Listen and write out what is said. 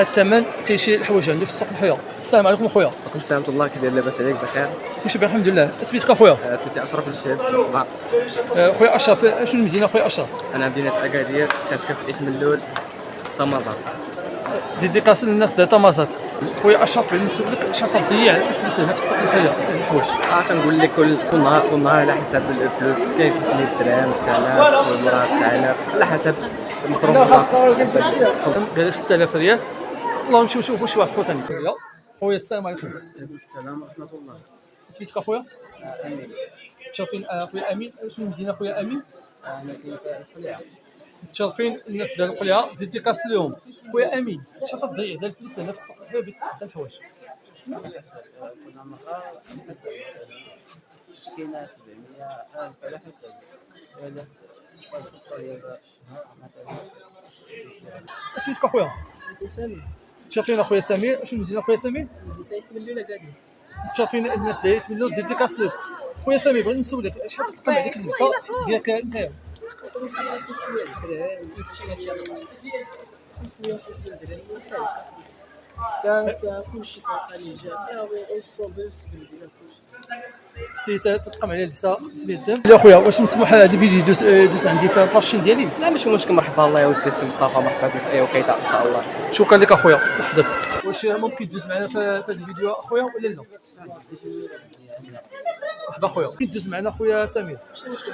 شحال الثمن كيشري الحوايج عندي في السوق الحياه. السلام عليكم خويا. وعليكم السلام ورحمة الله. كي داير؟ لاباس عليك؟ بخير؟ كلشي بخير الحمد لله. سميتك اخويا؟ سميتي اشرف الشهاب. خويا اشرف، شنو المدينه خويا اشرف؟ انا مدينة اكادير، كنسكن في ايتملول طماطم. ديديكاس للناس ديال طماطات. خويا اشرف بغيت نسولك شحال تضيع الفلوس هنا في السوق الحياه الحوايج؟ تنقول لك كل نهار على حسب الفلوس. كاين 300 درهم، 6000 والمرات 9000 على حسب المصروف. قال 6000 ريال. اللهم نشوفوا شي واحد ثاني. خويا السلام عليكم. وعليكم السلام ورحمة الله. سميتك اخويا؟ امين. متشرفين اخويا امين. شنو المدينه اخويا امين؟ انا كاين في القلعة. متشرفين الناس ديال القلعه. ديديكاس لهم خويا امين. شحال تضيع ديال الفلوس هنا في السوق الحياه ديال الحوايج؟ على حسب كل مرة على حسب. كاينة 700 ألف على حسب. إذا الفرصة ديال الشهر مثلا. سميتك اخويا؟ سميتو سامي. متشرفين اخويا سمير. شنو المدينه اخويا سمير؟ بديت يتملي لك هادي. متشرفين الناس ديال يتمنوا ديديكاس لهم. خويا سمير بغيت نسولك شحال تقام عليك اللبسه ديالك انت؟ 500 درهم. 550 درهم. فيها كلشي، فيها قليجة، فيها الصوبي والسكندي، فيها كلشي. السيتات تقام عليها اللبسه 500 درهم. يا خويا واش مسموح هذا الفيديو يدوز عندي في الفاشين ديالي؟ لا ماشي مشكل. مرحبا، الله يودي السي مصطفى. مرحبا بك في اي وقيته ان شاء الله. شكرا لك اخويا، يحفظك. واش ممكن تدوز معنا في هذا الفيديو اخويا ولا لا؟ مرحبا اخويا. ممكن تدوز معنا اخويا سمير؟ ماشي مشكل.